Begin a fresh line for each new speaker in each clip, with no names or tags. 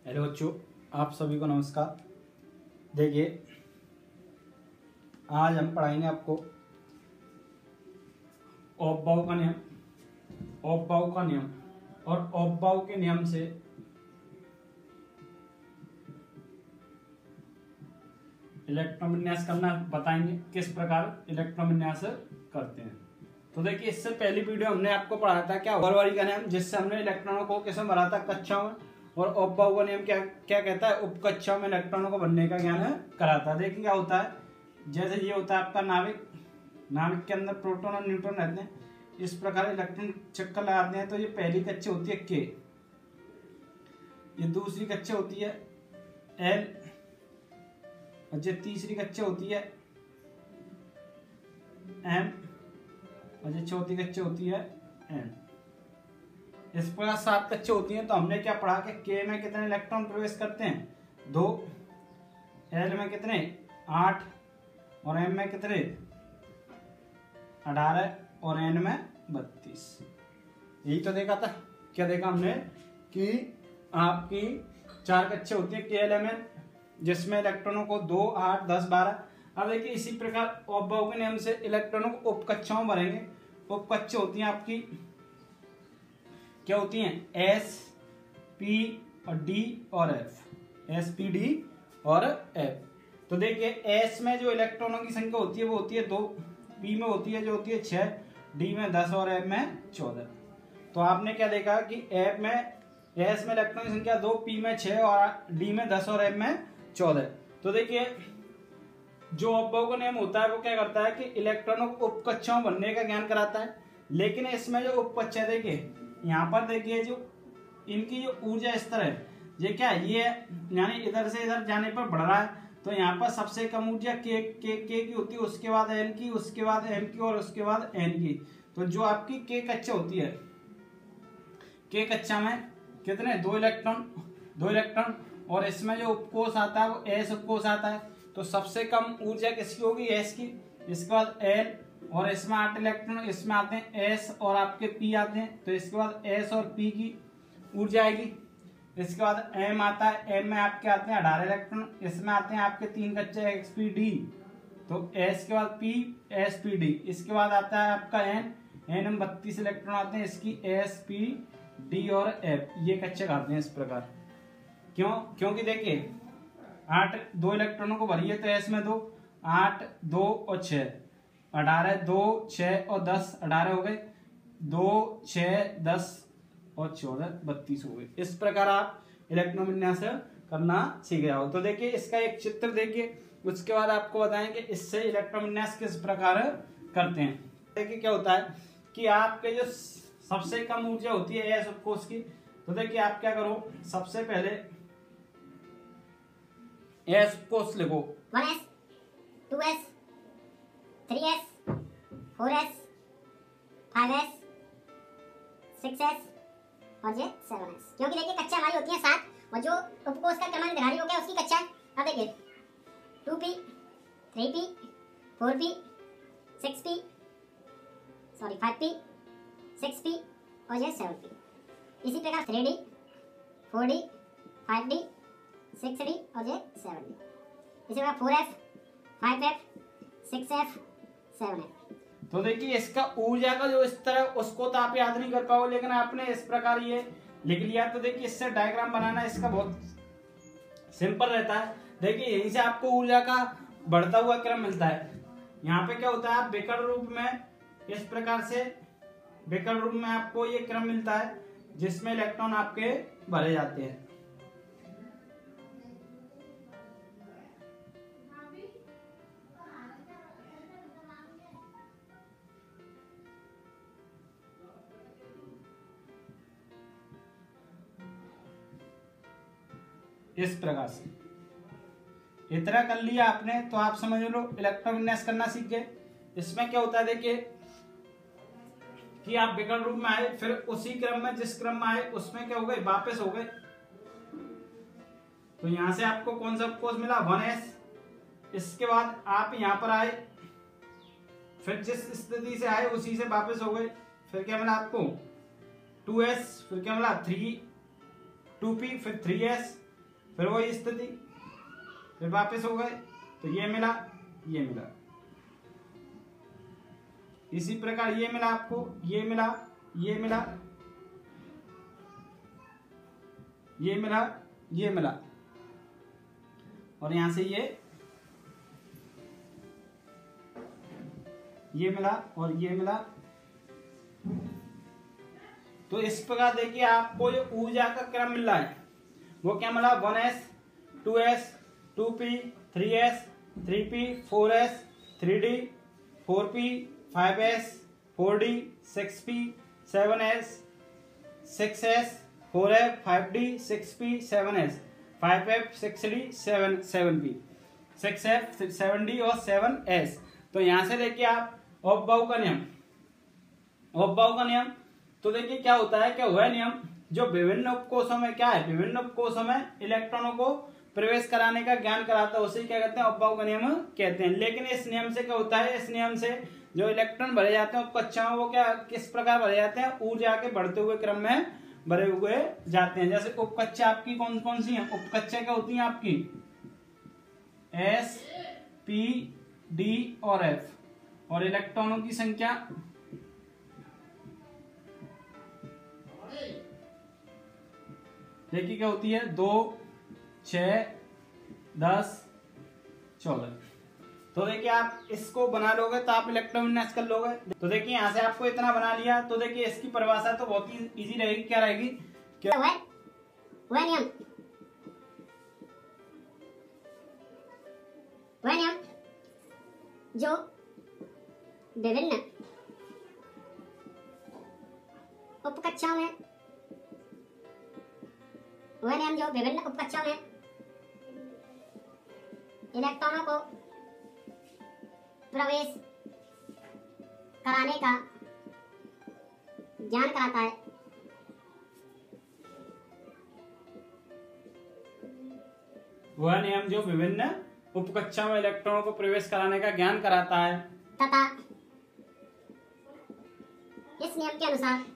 Hello बच्चों, आप सभी को नमस्कार। देखिए, आज हम पढ़ाएंगे आपको ऑफ-बाउ का नियम, ऑफ-बाउ का नियम और ऑफ-बाउ के नियम से इलेक्ट्रॉन विन्यास करना बताएंगे, किस प्रकार इलेक्ट्रॉन विन्यास करते हैं। तो देखिए, इससे पहली वीडियो हमने आपको पढ़ाया था क्या वारी का नियम, जिससे हमने इलेक्ट्रॉनों को किसमें भरा था, कक्षाओं में। और ऑफ-बाउ का नियम क्या क्या कहता है, उपकक्षाओं में इलेक्ट्रॉनों को भरने का ज्ञान कराता है। देखिए क्या होता है, जैसे ये होता है आपका नाविक, नाविक के अंदर प्रोटॉन और न्यूट्रॉन रहते हैं। इस प्रकार इलेक्ट्रॉन चक्कर लगाते हैं। तो ये पहली कक्षा होती है के, ये दूसरी कक्षा होती है एल, और ये तीसरी कक्षा होती है एम, और ये चौथी कक्षा होती है एन। इस प्रकार 7 कक्षा होती हैं। तो हमने क्या पढ़ा कि के में कितने इलेक्ट्रॉन प्रवेश करते हैं, 2, एल में कितने, 8, और एम में कितने, 18, और एन में 32। यही तो देखा था। क्या देखा हमने कि आपकी 4 कक्षा होती है के एल एम एन, जिसमें इलेक्ट्रॉनों को 2, 8, 10, 12। अब देखिए, इसी प्रकार ऑफ-बाउ के नियम से इलेक्ट्रॉनों को उपकक्षाओं भरेंगे। उपकक्षा होती हैं आपकी, क्या होती हैं, एस, पी और डी और एफ, एस, पी, डी और एफ। तो देखिए, एस में जो इलेक्ट्रॉनों की संख्या होती है वो होती है 2, पी में होती है जो होती है 6, डी में 10 और एफ में 14। तो आपने क्या देखा कि एफ में, एस में इलेक्ट्रॉन की संख्या 2, पी में 6 और डी में 10 और एफ में 14। तो देखिए, जो ऑफ-बाउ का नियम होता है वो क्या करता है कि इलेक्ट्रॉनों को उपकक्षाओं बनने का ज्ञान कराता है। लेकिन इसमें जो उपकक्षा, देखिए यहाँ पर देखिए, जो इनकी जो ऊर्जा स्तर है, ये क्या है, ये यानी इधर से इधर जाने पर बढ़ रहा है। तो यहाँ पर सबसे कम ऊर्जा के की होती है, उसके बाद एन की, उसके बाद एम की और उसके बाद एन की। तो जो आपकी के कक्षा होती है, के कक्षा में कितने, 2 इलेक्ट्रॉन, और इसमें जो उपकोष आता है वो एस उपकोष आता है। तो सबसे कम ऊर्जा किसकी होगी, एस की। इसके बाद एल, और इसमें 8 इलेक्ट्रॉन, इसमें आते हैं एस और आपके पी आते हैं। तो इसके बाद एस और पी की ऊर्जा आएगी। इसके बाद एम आता है, एम में आपके आते हैं 18 इलेक्ट्रॉन, इसमें आते हैं आपके 3 कच्चे एक्स, पी, डी। तो एस के बाद पी, एस, पी, डी। इसके बाद आता है आपका एन, एन में 32 इलेक्ट्रॉन आते हैं, इसकी एस, पी, डी और एफ, ये कच्चे आते हैं इस प्रकार। क्यों, क्योंकि देखिए 8, 2 इलेक्ट्रॉनों को भरिए तो एस में 2, 8, 2 और 6, 18, 2, 6 और 10, 18 हो गए, 2, 6, 10 और 14, 32 हो गए। इस प्रकार आप इलेक्ट्रॉन विन्यास करना सीख जाओ। तो देखिए, इसका एक चित्र देखिए, उसके बाद आपको बताएं कि इससे इलेक्ट्रॉन विन्यास किस प्रकार करते हैं। देखिए क्या होता है कि आपके जो सबसे कम ऊर्जा होती है एस उपकोष की। तो देखिए, आप क्या करो, सबसे पहले एस उपकोष लिखो,
1s, 2s, 3s, 4s, 5s, 6s और ये 7s। क्योंकि देखिए कक्षा हमारी होती है 7, और जो उपकोष का क्रमांक निर्धारित हो गया उसकी कक्षा है। अब देखिए 2p, 3p, 4p, 6p, 5p, 6p और ये 7p। इसी प्रकार 3d, 4d, 5d, 6d और ये 7d। इसी प्रकार 4f, 5f, 6f, 7f।
तो देखिए, इसका ऊर्जा का जो स्तर है उसको तो आप याद नहीं कर पाओगे, लेकिन आपने इस प्रकार ये लिख लिया। तो देखिए, इससे डायग्राम बनाना इसका बहुत सिंपल रहता है। देखिए, यहीं से आपको ऊर्जा का बढ़ता हुआ क्रम मिलता है। यहाँ पे क्या होता है, आप विकर्ण रूप में इस प्रकार से, विकर्ण रूप में आपको ये क्रम मिलता है जिसमें इलेक्ट्रॉन आपके भरे जाते हैं। इस प्रकार से इतना कर लिया आपने तो आप समझ लो इलेक्ट्रॉन विन्यास करना सीख गए। इसमें क्या होता है, देखिए कि आप विकर्ण रूप में आए, फिर उसी क्रम में, जिस क्रम में आए उसमें क्या हो गए, वापस हो गए। तो यहां से आपको कौन सा उपकोष मिला, 1s। इसके बाद आप यहां पर आए, फिर जिस स्थिति से आए उसी से वापस हो गए। फिर क्या मिला आपको, 2s, फिर क्या मिला 3, 2p, फिर 3s, फिर वही स्थिति, फिर वापस हो गए, तो ये मिला, ये मिला, इसी प्रकार ये मिला आपको, ये मिला, ये मिला, ये मिला, ये मिला, और यहां से ये मिला और ये मिला। तो इस प्रकार देखिए आपको ये ऊर्जा का क्रम मिल रहा है, वो क्या मिला, 1s 2s 2p 3s 3p 4s 3d 4p 5s 4d 6p 7s 6s 4f 5d 6p 7s 5f 6d 7p 6f 7d और 7s। तो यहां से देखिए आप ऑफ-बाउ का नियम, ऑफ-बाउ का नियम, तो देखिए क्या होता है, क्या वह नियम जो विभिन्न उपकोषों में क्या है, विभिन्न उपकोषों में इलेक्ट्रॉनों को प्रवेश कराने का ज्ञान कराता है, उसे क्या कहते हैं, ऑफ-बाउ का नियम कहते हैं। लेकिन इस नियम से क्या होता है, इस नियम से जो इलेक्ट्रॉन भरे जाते हैं उपकक्षाओं, वो क्या किस प्रकार भरे जाते हैं, ऊर्जा के बढ़ते हुए क्रम में भरे हुए जाते हैं। जैसे उपकक्षा आपकी कौन कौन सी है, उपकक्षा क्या होती है आपकी, S P D और F, और इलेक्ट्रॉनों की संख्या देखिए क्या होती है, 2 6 10 14। तो देखिए आप इसको बना लोगे तो आप इलेक्ट्रोविन्यास कर लोगे। तो देखिए यहां से आपको इतना बना लिया, तो देखिए इसकी परिभाषा तो बहुत ही इजी रहेगी, क्या रहेगी, क्या
वह नियम जो विभिन्न उपकक्षाओं में, वह नियम जो विभिन्न उपकक्षाओं में इलेक्ट्रॉनों को प्रवेश कराने का ज्ञान कराता है।
वह नियम जो विभिन्न उपकक्षा में इलेक्ट्रॉनों को प्रवेश कराने का ज्ञान कराता है
तथा इस नियम के अनुसार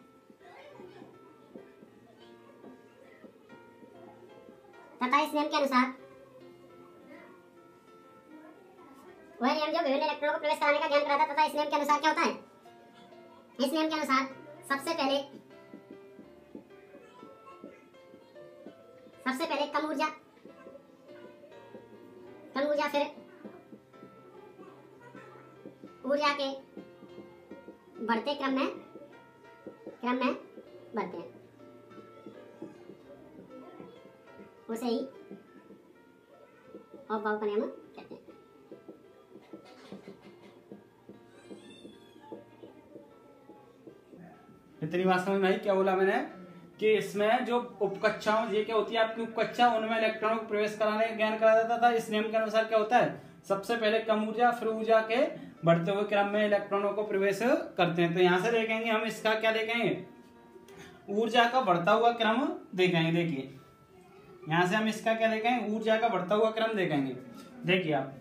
वह नियम जो विभिन्न इलेक्ट्रॉनों को प्रवेश कराने का ज्ञान कराता है तथा इस नियम के अनुसार क्या होता है, इस नियम के अनुसार सबसे पहले कम ऊर्जा, फिर ऊर्जा के बढ़ते क्रम में बढ़ते हैं, उसे ही ऑफ-बाउ का नियम कहते हैं।
इतनी बात समझ में आई, क्या बोला मैंने कि इसमें जो उपकक्षाओं, ये क्या होती है आपकी उपकक्षा, उनमें इलेक्ट्रॉनों को प्रवेश कराने का ज्ञान करा देता था। इस नियम के अनुसार क्या होता है, सबसे पहले कम ऊर्जा, फिर ऊर्जा के बढ़ते हुए क्रम में इलेक्ट्रॉनों को प्रवेश करते हैं। तो यहां से देखेंगे हम इसका क्या देखेंगे, ऊर्जा का बढ़ता हुआ क्रम देखेंगे। देखिए यहां से हम इसका क्या देखेंगे, ऊर्जा का बढ़ता हुआ क्रम देखेंगे। देखिए आप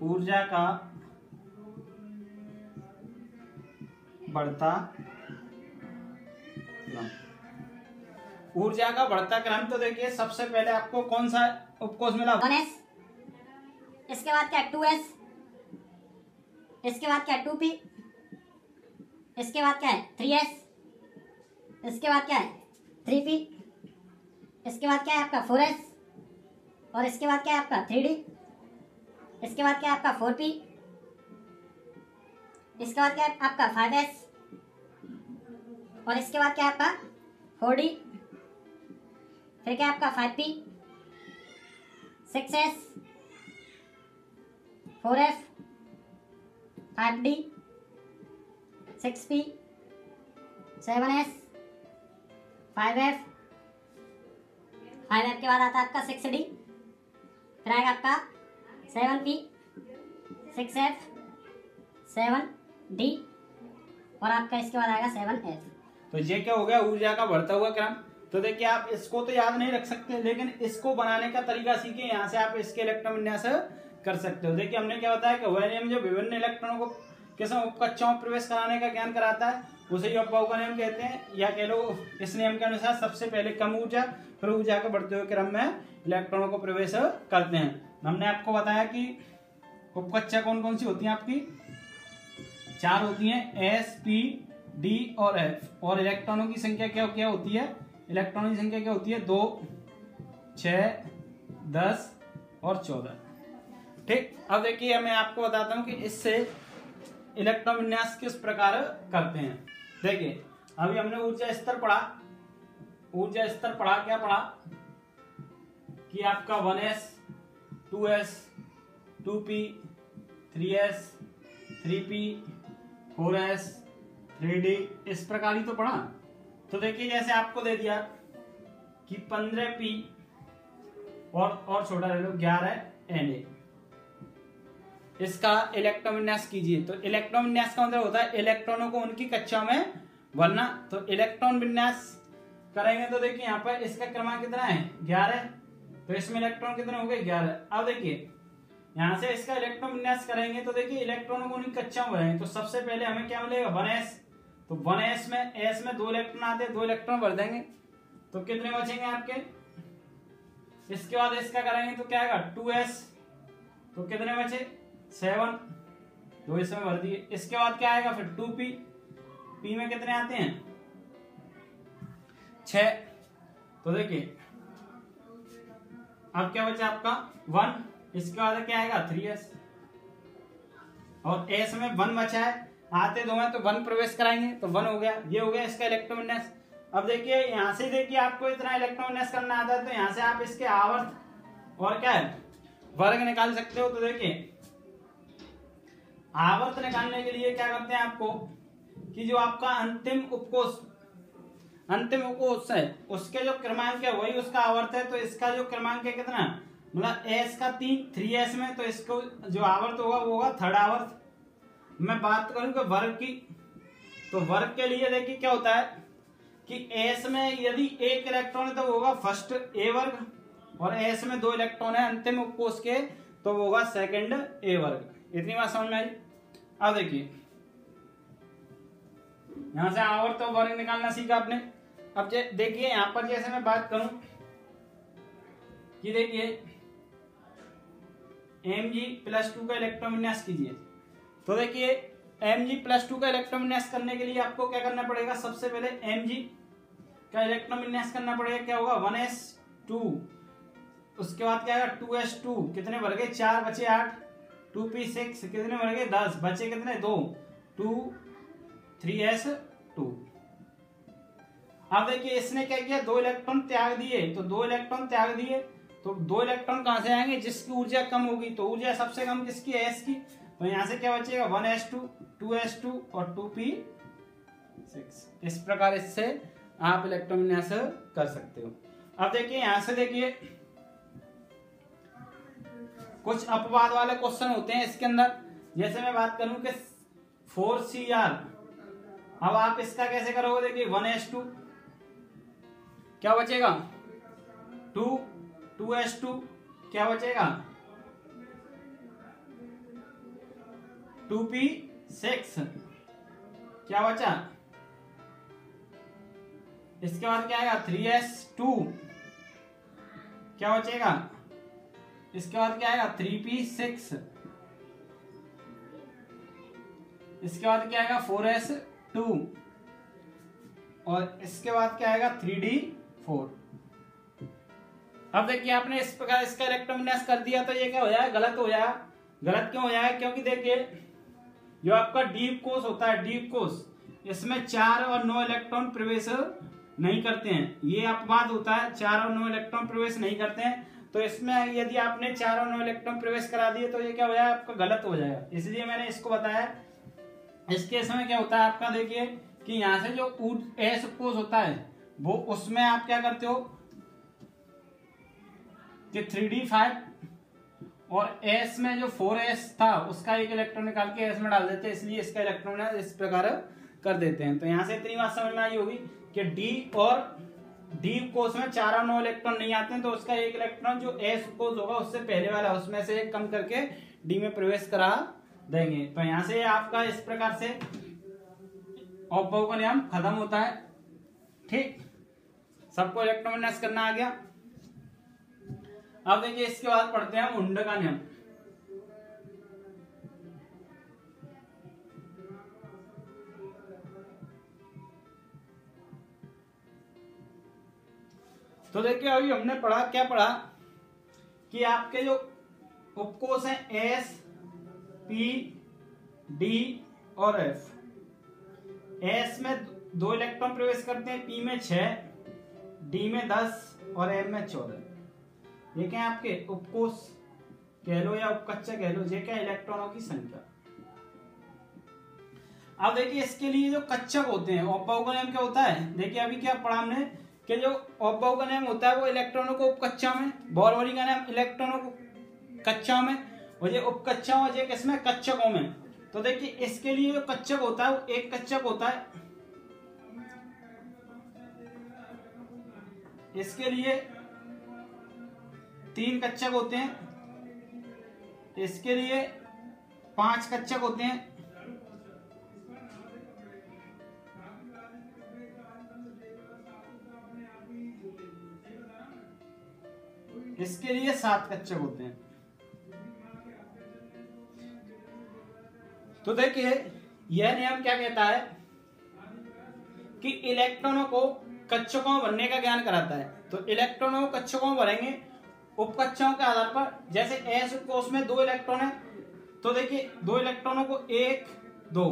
ऊर्जा का बढ़ता क्रम, तो देखिए सबसे पहले आपको कौन सा उपकोष मिला,
1s, इसके बाद क्या है 2s, इसके बाद क्या है 2p, इसके बाद क्या है 3s, इसके बाद क्या है 3p, इसके बाद क्या है आपका 4s, और इसके बाद क्या है आपका 3d, इसके बाद क्या है आपका 4p, इसके बाद क्या है आपका 5s, और इसके बाद क्या है आपका 4d, फिर क्या है आपका 5p, 6s, 4f, 5d, 6p, 7s, 5f, 5f के बाद आता है आपका 6d, फिर आएगा आपका 7p, 6f, 7d, और आपका इसके बाद आएगा 7f।
तो ये क्या हो गया, ऊर्जा का बढ़ता हुआ क्रम। तो देखिए आप इसको तो याद नहीं रख सकते, लेकिन इसको बनाने का तरीका सीखे, यहाँ से आप इसके इलेक्ट्रॉन विन्यास कर सकते हो। देखिए हमने क्या बताया कि वह नियम जो विभिन्न इलेक्ट्रॉनों को किस उपकक्षाओं में प्रवेश कराने का ज्ञान कराता है, उसे अफवाह का नियम कहते हैं, या कह लो इस नियम के अनुसार सबसे पहले कम ऊर्जा फिर ऊर्जा के बढ़ते हुए क्रम में इलेक्ट्रॉनों को प्रवेश करते हैं। हमने आपको बताया कि उपकक्षा कौन कौन सी होती हैं, आपकी 4 होती हैं, S, P, D और F। और इलेक्ट्रॉनों की संख्या क्या क्या होती है, इलेक्ट्रॉनों की संख्या क्या होती है, 2, 6, 10 और 14। ठीक, अब देखिए मैं आपको बताता हूं कि इससे इलेक्ट्रॉन विन्यास किस प्रकार करते हैं। देखिए अभी हमने ऊर्जा स्तर पढ़ा, क्या पढ़ा कि आपका 1s, 2s, 2p, 3s, 3p, 4s, 3d, इस प्रकार ही तो पढ़ा। तो देखिए जैसे आपको दे दिया कि 15p और छोटा ले लो 11na, इसका इलेक्ट्रॉन विन्यास कीजिए। तो इलेक्ट्रॉन विन्यास का मतलब होता है इलेक्ट्रॉनों को उनकी कक्षा में भरना। तो इलेक्ट्रॉन विन्यास करेंगे तो देखिए यहाँ पर इसका क्रमांक कितना है, 11, तो इसमें इलेक्ट्रॉन कितने हो गए, 11। अब देखिए यहाँ से इसका इलेक्ट्रॉन विन्यास करेंगे तो देखिए इलेक्ट्रॉनों को उनकी कक्षा में भरेंगे। तो सबसे पहले हमें क्या मिलेगा, 1s। तो 1s में s में 2 इलेक्ट्रॉन आते हैं, 2 इलेक्ट्रॉन भर देंगे तो कितने बचेंगे आपके। इसके बाद इसका करेंगे तो क्या आएगा, 2s, तो कितने बचे, 7, 2 इसमें भर दिए। इसके बाद क्या आएगा फिर 2p, p में कितने आते हैं, 6। तो देखिए अब क्या बचा आपका 1, इसके बाद क्या आएगा 3s, और s में 1 बचा है, आते 2 हैं तो 1 प्रवेश कराएंगे तो 1 हो गया। ये हो गया इसका इलेक्ट्रॉन विन्यास। अब देखिए यहां से देखिए आपको इतना इलेक्ट्रॉन विन्यास करना आता है तो यहां से आप इसके आवर्त और क्या है वर्ग निकाल सकते हो। तो देखिए आवर्त निकालने के लिए क्या करते हैं आपको कि जो आपका अंतिम उपकोष है उसके जो क्रमांक है वही उसका आवर्त है। तो इसका जो क्रमांक है कितना, मतलब s का 3s में, तो इसको जो आवर्त होगा वो होगा 3rd आवर्त। मैं बात करूं कि वर्ग की, तो वर्ग के लिए देखिए क्या होता है कि s में यदि 1 इलेक्ट्रॉन है तो वो होगा फर्स्ट a वर्ग, और s में 2 इलेक्ट्रॉन है अंतिम उपकोष के तो वो होगा सेकंड a वर्ग। इतनी बात समझ में आई। अब देखिए यहां से आवर्त और वर्ग निकालना सीखा आपने। अब देखिए यहां पर जैसे मैं बात करूं कि देखिए Mg+2 का इलेक्ट्रॉन विन्यास कीजिए। तो देखिए Mg+2 का इलेक्ट्रॉन विन्यास करने के लिए आपको क्या करना पड़ेगा, सबसे पहले Mg का इलेक्ट्रॉन विन्यास करना पड़ेगा। क्या होगा 1s2, उसके बाद क्या आएगा 2s2, कितने भर गए 4 बचे 8, 2p6 कितने भर गए 10 बचे कितने 2, 2 3s2। अब देखिए इसने क्या किया 2 इलेक्ट्रॉन त्याग दिए, तो 2 इलेक्ट्रॉन त्याग दिए तो 2 इलेक्ट्रॉन कहां से आएंगे, जिसकी ऊर्जा कम होगी। तो ऊर्जा सबसे कम किसकी है, s की। तो यहां से क्या बचेगा 1s2, 2s2 और 2p6। इस प्रकार इससे आप इलेक्ट्रॉन विन्यास कर सकते हो। अब देखिए यहां से देखिए कुछ अपवाद वाले क्वेश्चन होते हैं इसके अंदर। जैसे मैं बात करूं कि 4Cr, अब आप इसका कैसे करोगे, देखिए 1s2 क्या बचेगा 2s2 क्या बचेगा 2p6 क्या बचा। इसके बाद क्या आएगा 3s2 क्या बचेगा। इसके बाद क्या आएगा 3p6। इसके बाद क्या आएगा 4s2 और इसके बाद क्या आएगा 3d4। अब देखिए आपने इस प्रकार इसका इलेक्ट्रॉन विन्यास कर दिया तो ये क्या हो जाएगा, गलत हो जाएगा। गलत क्यों हो जाएगा, क्योंकि देखिए जो आपका डीप कोष होता है, डीप कोष, इसमें 4 और 9 इलेक्ट्रॉन प्रवेश नहीं करते हैं। ये अपवाद होता है, 4 और 9 इलेक्ट्रॉन प्रवेश नहीं करते हैं। तो इसमें यदि आपने 4 और 9 इलेक्ट्रॉन प्रवेश करा दिए तो ये क्या हो जाएगा, आपका गलत हो जाएगा। इसलिए मैंने इसको बताया। इस केस में क्या होता है आपका, देखिए कि यहाँ से जो s कोष होता है वो उसमें आप क्या करते हो कि 3d5 और s में जो 4s था उसका एक इलेक्ट्रॉन निकाल के s में डाल देते हैं, इसलिए इसका इलेक्ट्रॉन इस प्रकार कर देते हैं। तो यहाँ से इतनी बात समझ में आई होगी कि D कोष में 4 और 9 इलेक्ट्रॉन नहीं आते हैं तो उसका एक इलेक्ट्रॉन जो s कोष होगा उससे पहले वाला उसमें से एक कम करके D में प्रवेश करा देंगे। तो यहाँ से आपका इस प्रकार से ऑप्पो का नियम खत्म होता है। ठीक, सबको इलेक्ट्रोमैग्नेटिक्स करना आ गया। अब देखिए इसके बाद पढ़ते हैं उंड का नियम। तो देखिए अभी हमने पढ़ा, क्या पढ़ा कि आपके जो उपकोष हैं एस, पी, डी और एफ। एस में 2 इलेक्ट्रॉन प्रवेश करते हैं, पी में 6, डी में 10 और एम में 14। ये क्या है आपके उपकोष कह लो या उपकक्षा कह लो, ये क्या इलेक्ट्रॉनों की संख्या। अब देखिए इसके लिए जो कक्षक होते हैं, ऑप्पो का नियम क्या होता है, देखिए अभी क्या पढ़ा हमने कि जो ऑप्पो का नियम होता है वो इलेक्ट्रॉनों को उपकक्षा में, बोर-बोरी का नियम इलेक्ट्रॉनों को कक्षा में, और ये उपकक्षा और ये किसमें, कक्षकों में। तो देखिए इसके लिए जो कक्षक होता है वो एक कक्षक होता है, इसके लिए 3 कक्षक होते हैं, इसके लिए 5 कक्षक होते हैं, इसके लिए 7 कक्षक होते हैं। तो देखिए यह नियम क्या कहता है कि इलेक्ट्रॉनों को कक्षकों में भरने का ज्ञान कराता है। तो इलेक्ट्रॉनों को कक्षकों में भरेंगे उपकक्षाओं के आधार पर। जैसे एस कोष में 2 इलेक्ट्रॉन है, तो देखिए 2 इलेक्ट्रॉनों को 1, 2,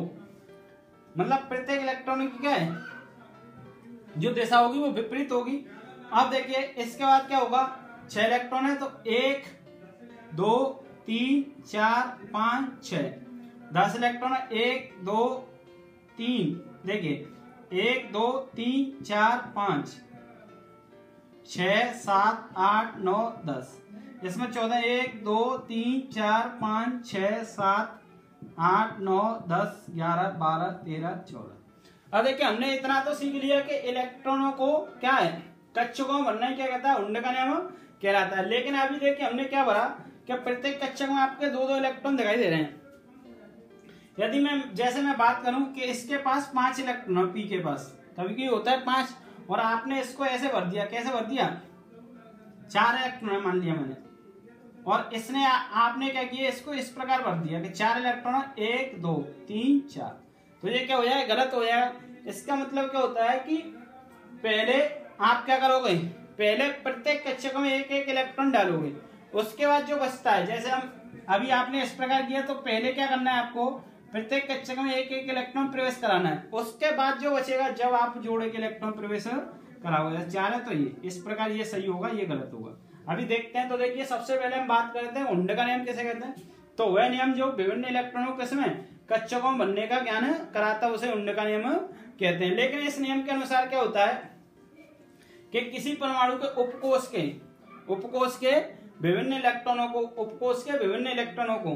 मतलब प्रत्येक इलेक्ट्रॉन की क्या है, जो दिशा होगी वो विपरीत होगी। अब देखिए इसके बाद क्या होगा, 6 इलेक्ट्रॉन है तो 1, 2, 3, 4, 5, 6। 10 इलेक्ट्रॉन है 1, 2, 3, देखिए 1, 2, 3, 4, 5, 6, 7, 8, 9, 10। इसमें 14, 1, 2, 3, 4, 5, 6, 7, 8, 9, 10, 11, 12, 13, 14। अब देखिए हमने इतना तो सीख लिया कि इलेक्ट्रॉनों को क्या है, कक्षकों में भरना क्या कहता है, उंड का नियम कहलाता है। लेकिन अभी देखिए हमने क्या भरा कि प्रत्येक कक्षक में आपके 2-2 इलेक्ट्रॉन दिखाई दे रहे हैं। यदि मैं बात करूं कि इसके पास 5 इलेक्ट्रॉन है, पी के पास कभी कभी होता है 5, और आपने इसको ऐसे भर दिया, कैसे भर दिया, 4 इलेक्ट्रॉन मान लिया मैंने, और इसने आपने क्या किया, इसको इस प्रकार भर दिया कि 4 इलेक्ट्रॉन 1, 2, 3, 4। तो ये क्या हो जाएगा, गलत हो जाएगा। इसका मतलब क्या होता है कि पहले आप क्या करोगे, पहले प्रत्येक कक्षक में 1-1 इलेक्ट्रॉन डालोगे, उसके बाद जो बचता है, जैसे हम अभी आपने इस प्रकार किया, तो पहले क्या करना है आपको, प्रत्येक कक्षक में 1-1 इलेक्ट्रॉन प्रवेश कराना है। उसके बाद जो बचेगा, जब आप जोड़े के इलेक्ट्रॉन प्रवेश कराओगे, 4 है तो ये इस प्रकार, ये सही होगा, ये गलत होगा। अभी देखते हैं। तो देखिए सबसे पहले हम बात करते हैं उंड का नियम किसे कहते हैं। तो वह नियम जो विभिन्न इलेक्ट्रॉनों को किसमें, कक्षकों में बनने का ज्ञान कराता है, उसे उंड का नियम कहते हैं। लेकिन इस नियम के अनुसार क्या होता है कि किसी परमाणु के उपकोष के विभिन्न इलेक्ट्रॉनों को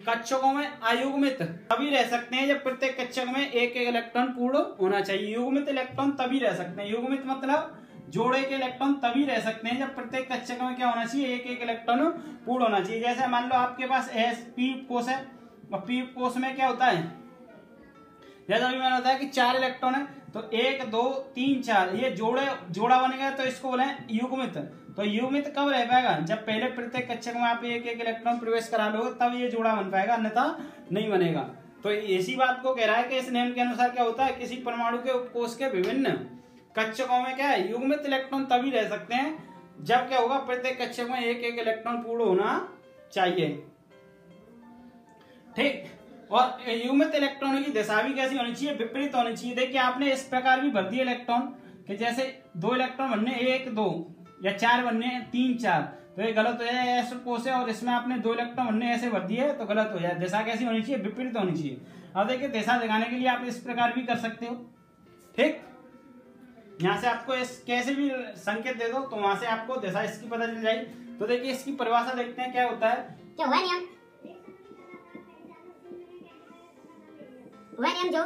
कक्षकों में अयुग्मित तभी रह सकते हैं जब प्रत्येक कक्षक में 1-1 इलेक्ट्रॉन पूर्ण होना चाहिए। युग्मित इलेक्ट्रॉन तभी रह सकते हैं, युग्मित मतलब जोड़े के इलेक्ट्रॉन तभी रह सकते हैं जब प्रत्येक कक्षक में क्या होना चाहिए, 1-1 इलेक्ट्रॉन पूर्ण होना चाहिए। जैसे मान लो आपके पास पी कोष है, और पी कोष में क्या होता है, जैसा अभी मैंने बताया कि 4 इलेक्ट्रॉन है, तो 1, 2, 3, 4 ये जोड़ा बनेगा, तो इसको बोले युग्मित। तो युग्मित कब रह पाएगा, जब पहले प्रत्येक कक्षक में आप 1-1 इलेक्ट्रॉन प्रवेश करा लोगे, तब ये जोड़ा बन पाएगा, अन्यथा नहीं बनेगा। तो इसी बात को कह रहा है कि इस नियम के अनुसार क्या होता है, किसी परमाणु के उपकोष के विभिन्न कक्षकों में क्या है, युग्मित इलेक्ट्रॉन तभी रह सकते हैं जब क्या होगा, प्रत्येक कक्षक में 1-1 इलेक्ट्रॉन पूर्ण होना चाहिए। ठीक, और युग्मित इलेक्ट्रॉन की दिशा भी कैसी होनी चाहिए, विपरीत होनी चाहिए। देखिए आपने इस प्रकार भी भर दिए इलेक्ट्रॉन कि जैसे 2 इलेक्ट्रॉन बनने 1, 2 या 4 बनने 3, 4, तो ये गलत हो जाए, ऐसे कोष है, और इसमें आपने 2 इलेक्ट्रॉन बनने ऐसे भर दिए तो गलत हो जाए। दिशा कैसी होनी चाहिए, विपरीत होनी चाहिए। अब देखिए दिशा दिखाने के लिए आप इस प्रकार भी कर सकते हो। ठीक, यहाँ से आपको कैसे भी संकेत दे दो तो वहां से आपको दिशा इसकी पता चल जाएगी। तो देखिए इसकी परिभाषा देखते हैं क्या होता है।
क्या वह नियम जो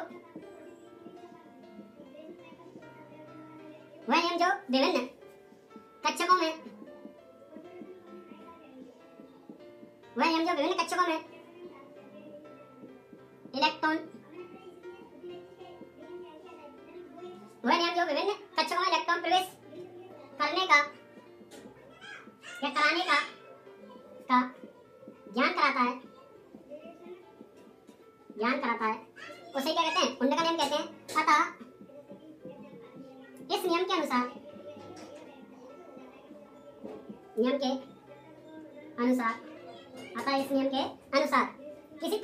विभिन्न कक्षकों में क्या कराने का ज्ञान कराता है, उसे क्या कहते हैं, उंडे का नियम कहते हैं। अतः इस नियम के अनुसार किसी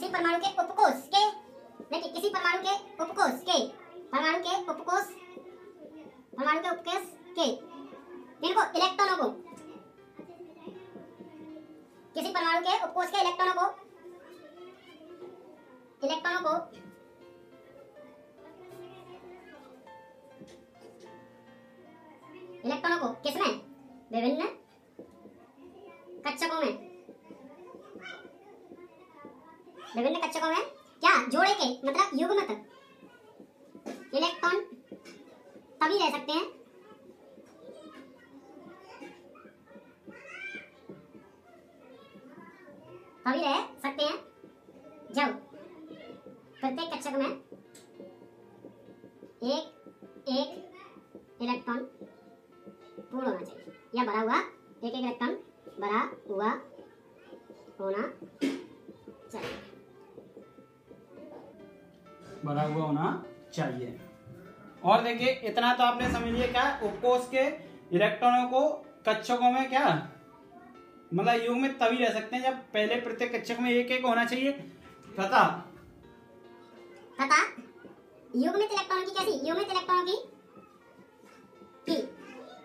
परमाणु के उपकोष के, देखिए किसी परमाणु के उपकोष के इनको इलेक्ट्रॉनों को, किसी परमाणु के उपकोष के इलेक्ट्रॉनों को किसमें, विभिन्न कक्षकों में क्या जोड़े के मतलब युग्मित इलेक्ट्रॉन तभी रह सकते हैं जब प्रत्येक कक्षक में एक इलेक्ट्रॉन पूर्ण होना चाहिए या भरा हुआ, एक इलेक्ट्रॉन भरा हुआ होना
चाहिए। और देखिए इतना तो आपने समझ लिया क्या, उपकोष के इलेक्ट्रॉनों को कक्षकों में क्या मतलब युग्मित तभी रह सकते हैं जब पहले प्रत्येक कक्षक में एक होना चाहिए तथा
युग्मित इलेक्ट्रॉनों की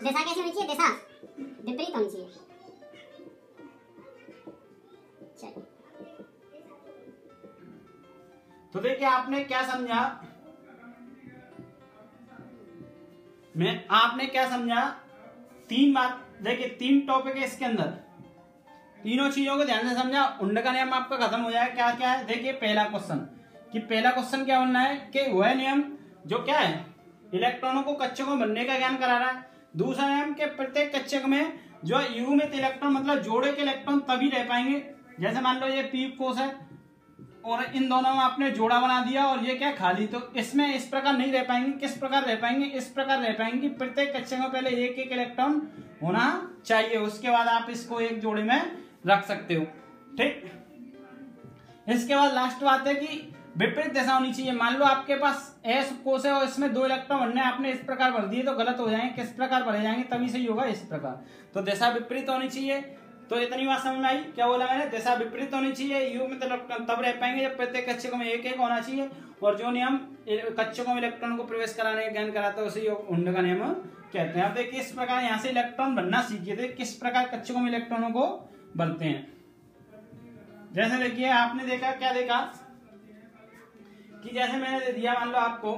दिशा कैसी होनी चाहिए, दिशा विपरीत होनी चाहिए।
तो देखिए आपने क्या समझा, आपने क्या समझा, तीन बात, देखिए 3 टॉपिक है इसके अंदर, तीनों चीजों को ध्यान से समझा। उंड का नियम आपका खत्म हो जाएगा। क्या क्या है, देखिए पहला क्वेश्चन क्या बनना है कि वह नियम जो क्या है इलेक्ट्रॉनों को कक्षकों में बनने का ज्ञान करा रहा है। दूसरा नियम के प्रत्येक कक्षक में जो युग्मित इलेक्ट्रॉन मतलब जोड़े के इलेक्ट्रॉन तभी रह पाएंगे, जैसे मान लो ये पी कोष है और इन दोनों में आपने जोड़ा बना दिया और ये क्या खाली, तो इसमें इस प्रकार नहीं रह पाएंगे। किस प्रकार रह पाएंगे, इस प्रकार रह पाएंगे कि प्रत्येक कक्षक में पहले एक इलेक्ट्रॉन होना चाहिए, उसके बाद आप इसको एक जोड़े में रख सकते हो। ठीक, इसके बाद लास्ट बात है कि विपरीत दिशा होनी चाहिए। मान लो आपके पास एस कोष है और इसमें 2 इलेक्ट्रॉन बनने, आपने इस प्रकार भर दिए तो गलत हो जाएंगे। किस प्रकार भरे जाएंगे तभी सही होगा, इस प्रकार। तो दिशा विपरीत होनी चाहिए। तो इतनी बात समझ में आई, क्या बोला मैंने, दिशा विपरीत होनी चाहिए। युग्मित इलेक्ट्रॉन तब रह पाएंगे जब प्रत्येक कक्षकों में एक होना चाहिए, और जो नियम कक्षकों में इलेक्ट्रॉन को प्रवेश कराने का ज्ञान कराता है उसे उंड का नियम कहते हैं। अब देखिए इस प्रकार यहाँ से इलेक्ट्रॉन बनना सीखे थे, किस प्रकार कक्षकों में इलेक्ट्रॉनों को बनते हैं। जैसे देखिए आपने देखा, क्या देखा कि जैसे मैंने दे दिया मान लो आपको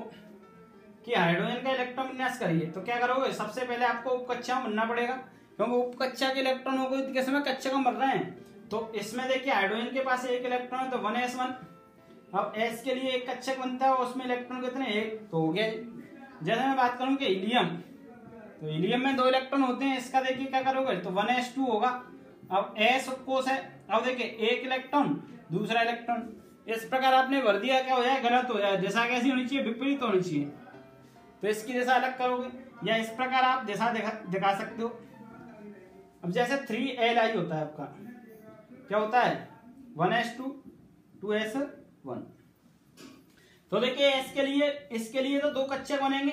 कि हाइड्रोजन का इलेक्ट्रॉन विन्यास करिए, तो क्या करोगे, सबसे पहले आपको उपकक्षा में बनना पड़ेगा, क्योंकि उपकक्षा के इलेक्ट्रॉन हो गए किस में, कक्षक में बन रहे हैं। तो इसमें देखिए हाइड्रोजन के पास एक इलेक्ट्रॉन है तो 1s1। अब s के लिए एक कक्षक बनता है और उसमें इलेक्ट्रॉन कितने, एक, तो हो गया। जैसे मैं बात करूं कि हीलियम, तो हीलियम में 2 इलेक्ट्रॉन होते हैं, इसका देखिए क्या करोगे तो 1s2 होगा। अब s उपकोष है, अब देखिए एक इलेक्ट्रॉन दूसरा इलेक्ट्रॉन, इस प्रकार आपने भर दिया, क्या हो जाए, गलत हो जाए। दिशा कैसी होनी चाहिए, विपरीत होनी चाहिए। तो इसकी दिशा अलग करोगे या इस प्रकार आप दिशा दिखा सकते हो। अब जैसे 3Li होता है आपका, क्या होता है 1s2 2s1। तो देखिए इसके लिए तो 2 कक्षक बनेंगे,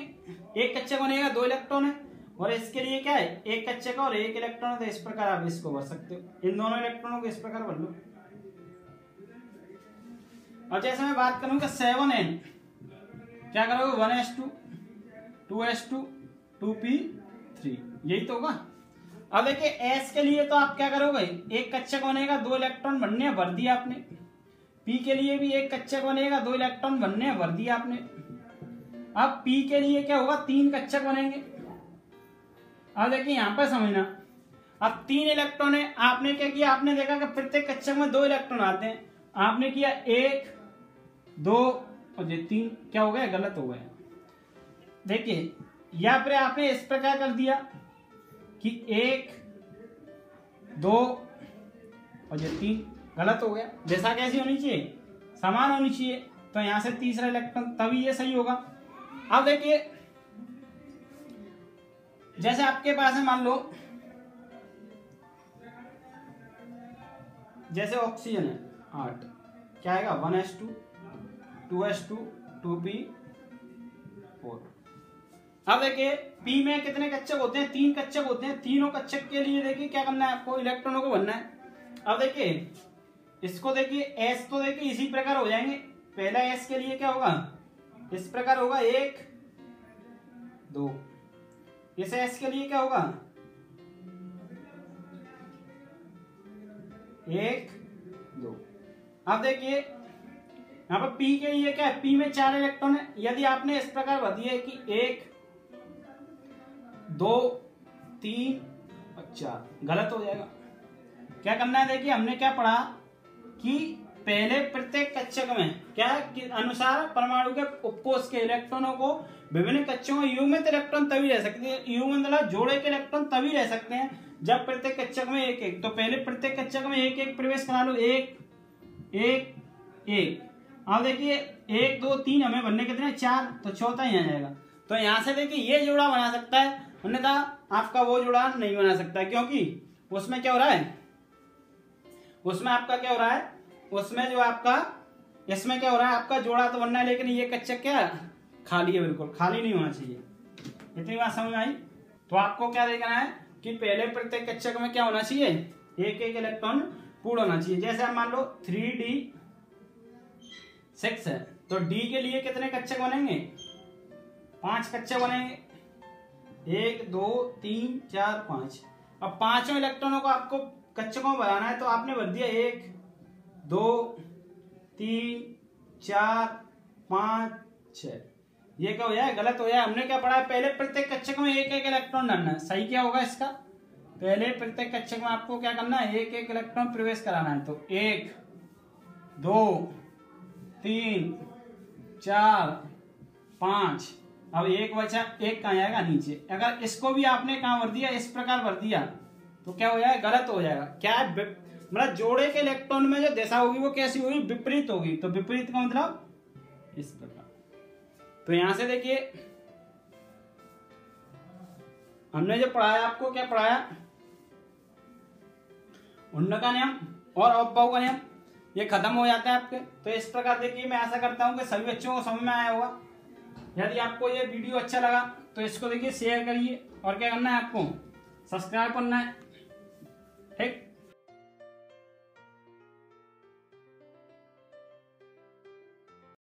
एक कक्षक बनेगा 2 इलेक्ट्रॉन है, और इसके लिए क्या है, एक कक्षक और एक इलेक्ट्रॉन। तो इस प्रकार आप इसको भर सकते हो, इन दोनों इलेक्ट्रॉनों को इस प्रकार भर लो। और जैसे मैं बात करूंगा 7n, क्या करोगे 1s2 2s2 2p3, यही तो होगा। अब देखिए s के लिए तो आप क्या करोगे, एक कक्षक बनेगा 2 इलेक्ट्रॉन बनने, भर दिया आपने। p के लिए भी एक कक्षक बनेगा 2 इलेक्ट्रॉन बनने, भर दिया आपने। अब p के लिए क्या होगा, 3 कक्षक बनेंगे। अब देखिए यहां पर समझना, अब 3 इलेक्ट्रॉन है, आपने क्या किया, आपने देखा कि प्रत्येक कक्षक में 2 इलेक्ट्रॉन आते हैं, आपने किया 1 2 और ये 3, क्या हो गया, गलत हो गया। देखिए या फिर आपने इस प्रकार कर दिया कि 1 2 और ये 3, गलत हो गया। दिशा कैसी होनी चाहिए, समान होनी चाहिए। तो यहां से तीसरा इलेक्ट्रॉन, तभी ये सही होगा। अब देखिए जैसे आपके पास है, मान लो जैसे ऑक्सीजन है 8, क्या आएगा 1s2 2s2 2p4। अब देखिए पी में कितने कक्षक होते हैं, 3 कक्षक होते हैं। तीनों कक्षक के लिए देखिए क्या करना है आपको, इलेक्ट्रॉनों को भरना है। अब देखिए इसको देखिए एस तो देखिए इसी प्रकार हो जाएंगे। पहला एस के लिए क्या होगा, इस प्रकार होगा 1 2। इस एस के लिए क्या होगा 1 2। अब देखिए यहाँ पर पी के लिए क्या है, पी में 4 इलेक्ट्रॉन है। यदि आपने इस प्रकार भर दिया कि 1 2 3 और 4, गलत हो जाएगा। क्या करना है, देखिए हमने क्या पढ़ा कि पहले प्रत्येक कक्षक में क्या कि अनुसार परमाणु के उपकोष के इलेक्ट्रॉनों को विभिन्न कक्षकों में युग्मित इलेक्ट्रॉन तभी रह सकते हैं, युग्मित मतलब जोड़े के इलेक्ट्रॉन तभी रह सकते हैं जब प्रत्येक कक्षक में 1 1। तो पहले प्रत्येक कक्षक में 1 1 प्रवेश करा लो, 1 1 1। अब देखिए 1 2 3 हमें बनने कितने 4, तो चौथा ही आ जाएगा। तो यहां से देखिए ये जोड़ा बना सकता है, अन्यथा आपका वो जोड़ा नहीं बना सकता, क्योंकि उसमें क्या हो रहा है, उसमें आपका क्या हो रहा है, उसमें जो आपका इसमें क्या हो रहा है, आपका जोड़ा तो बनना है, लेकिन ये कक्षक क्या खाली है, बिल्कुल खाली नहीं होना चाहिए। इतनी बात समझ में आई। तो आपको क्या देखना है कि पहले प्रत्येक कक्षक में क्या होना चाहिए, 1 1 इलेक्ट्रॉन पूर्ण होना चाहिए। जैसे आप मान लो 3d6 है, तो डी के लिए कितने कक्षक बनेंगे, 5 कक्षक बनेंगे, 1 2 3 4 5। अब पांचों इलेक्ट्रॉनों को आपको कक्षकों में बनाना है, तो आपने भर दिया 1 2 3 4 5 6। ये क्या हो जाए, गलत हो जाए। हमने क्या पढ़ा है, पहले प्रत्येक कक्षक में 1 1 इलेक्ट्रॉन डालना है। सही क्या होगा इसका, पहले प्रत्येक कक्षक में आपको क्या करना है, 1 1 इलेक्ट्रॉन प्रवेश कराना है। तो 1 2 3 4 5। अब 1 बचा, 1 कहाँ जाएगा नीचे। अगर इसको भी आपने कहाँ भर दिया, इस प्रकार भर दिया, तो क्या हो जाएगा, गलत हो जाएगा। क्या है, मतलब जोड़े के इलेक्ट्रॉन में जो दिशा होगी वो कैसी होगी, विपरीत होगी। तो विपरीत का मतलब इस प्रकार। तो यहां से देखिए हमने जो पढ़ाया, आपको क्या पढ़ाया, उन्नत का नियम और अवभाव का नियम, ये खत्म हो जाता है आपके। तो इस प्रकार देखिए मैं आशा करता हूं कि सभी बच्चों को समझ में आया होगा। यदि आपको ये वीडियो अच्छा लगा तो इसको देखिए शेयर करिए, और क्या करना है आपको, सब्सक्राइब करना है, ठीक।